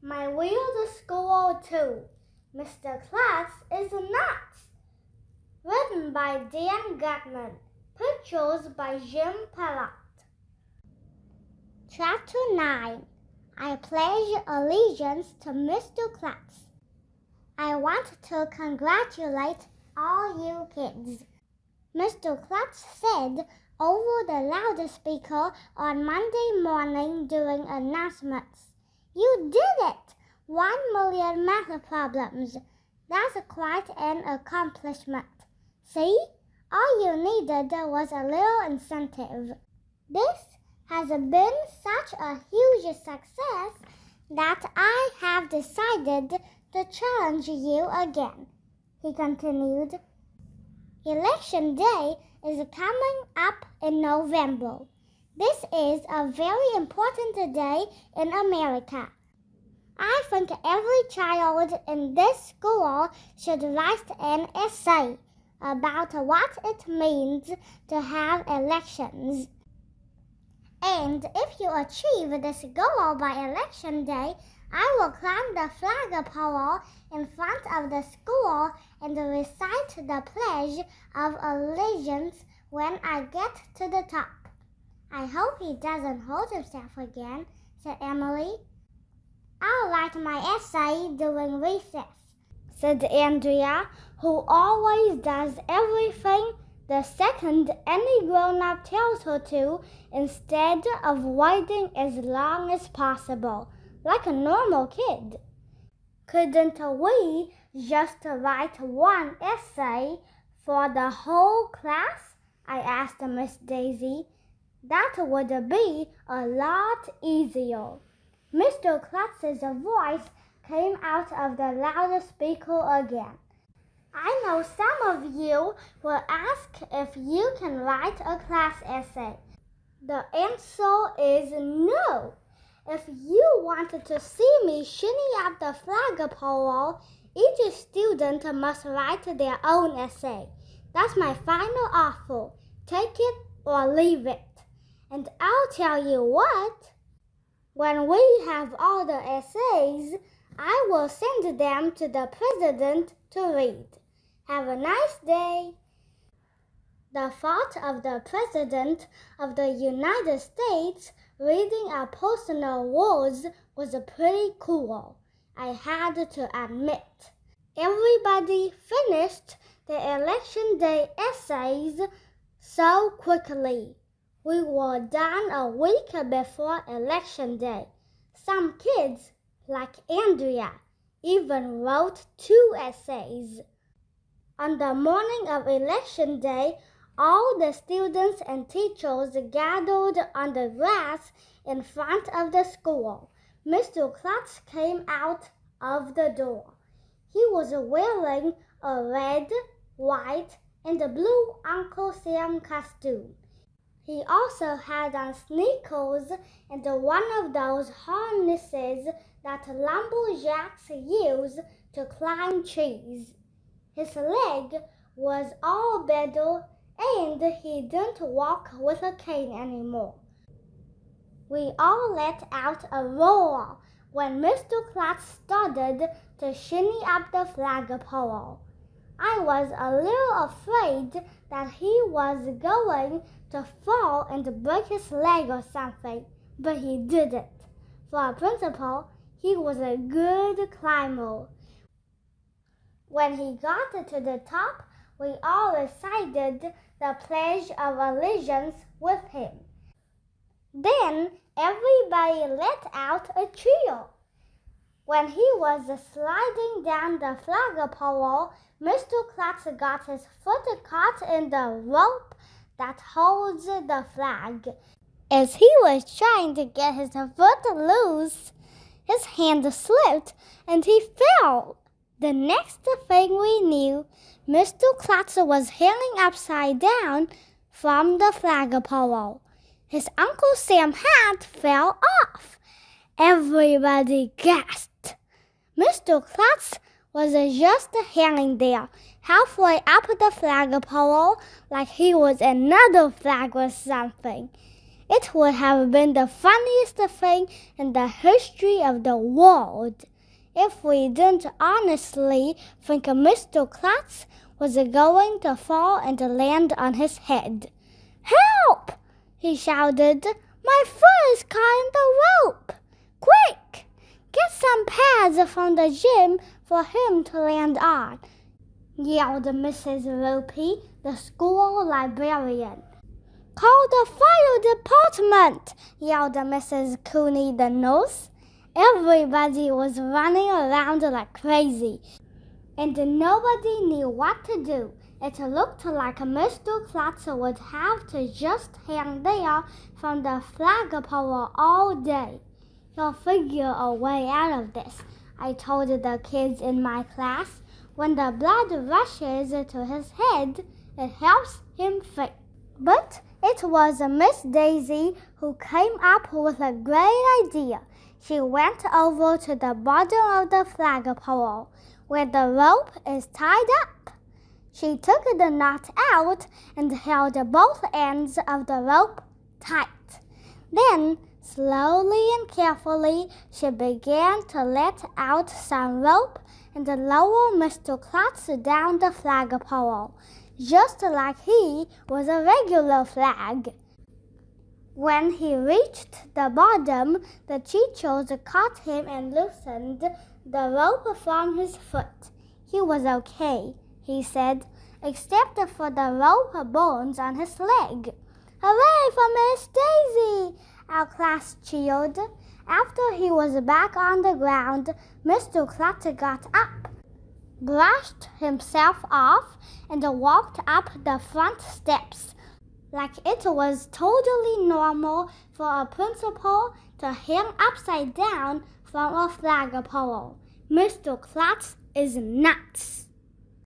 My Weird School Mr Klutz is nuts. Written by Dan Gutman. Pictures by Jim Pellat. Chapter 9. I pledge allegiance to Mr Klutz. I want to congratulate all you kids, Mr Klutz said over the loudspeaker on Monday morning during announcements. You did it! 1 million math problems. That's quite an accomplishment. See? All you needed was a little incentive. This has been such a huge success that I have decided to challenge you again, he continued. Election Day is coming up in November. This is a very important day in America. I think every child in this school should write an essay about what it means to have elections. And if you achieve this goal by Election Day, I will climb the flagpole in front of the school and recite the Pledge of Allegiance when I get to the top. I hope he doesn't hurt himself again, said Emily. I'll write my essay during recess, said Andrea, who always does everything the second any grown-up tells her to instead of waiting as long as possible, like a normal kid. Couldn't we just write one essay for the whole class? I asked Miss Daisy. That would be a lot easier. Mr. Klutz's voice came out of the loudspeaker again. I know some of you will ask if you can write a class essay. The answer is no. If you wanted to see me shinny up the flagpole, each student must write their own essay. That's my final offer. Take it or leave it. And I'll tell you what, when we have all the essays, I will send them to the president to read. Have a nice day. The thought of the President of the United States reading our personal words was pretty cool, I had to admit. Everybody finished the Election Day essays so quickly. We were done a week before Election Day. Some kids, like Andrea, even wrote 2 essays. On the morning of Election Day, all the students and teachers gathered on the grass in front of the school. Mr. Klutz came out of the door. He was wearing a red, white, and blue Uncle Sam costume. He also had on sneakers and one of those harnesses that lumberjacks use to climb trees. His leg was all better and he didn't walk with a cane anymore. We all let out a roar when Mr. Klutz started to shinny up the flagpole. I was a little afraid that he was going to fall and break his leg or something, but he didn't. For a principal, he was a good climber. When he got to the top, we all recited the Pledge of Allegiance with him. Then everybody let out a cheer. When he was sliding down the flagpole, Mr. Klutz got his foot caught in the rope that holds the flag. As he was trying to get his foot loose, his hand slipped and he fell. The next thing we knew, Mr. Klutz was hanging upside down from the flagpole. His Uncle Sam hat fell off. Everybody gasped. Mr. Klutz was just hanging there, halfway up the flagpole, like he was another flag or something. It would have been the funniest thing in the history of the world if we didn't honestly think Mr. Klutz was going to fall and land on his head. "Help!" he shouted. "My foot is caught in the rope! Quick! Get some pads from the gym for him to land on," yelled Mrs. Ropey, the school librarian. "Call the fire department!" yelled Mrs. Cooney, the nurse. Everybody was running around like crazy, and nobody knew what to do. It looked like Mr. Klutz would have to just hang there from the flagpole all day. "He'll figure a way out of this," I told the kids in my class. "When the blood rushes to his head, it helps him think." But it was Miss Daisy who came up with a great idea. She went over to the bottom of the flagpole, where the rope is tied up. She took the knot out and held both ends of the rope tight. Then, slowly and carefully, she began to let out some rope and lower Mr. Klutz down the flagpole, just like he was a regular flag. When he reached the bottom, the teachers caught him and loosened the rope from his foot. He was okay, he said, except for the rope burns on his leg. "Hooray for Miss Daisy!" our class cheered. After he was back on the ground, Mr. Klutz got up, brushed himself off, and walked up the front steps, like it was totally normal for a principal to hang upside down from a flagpole. Mr. Klutz is nuts.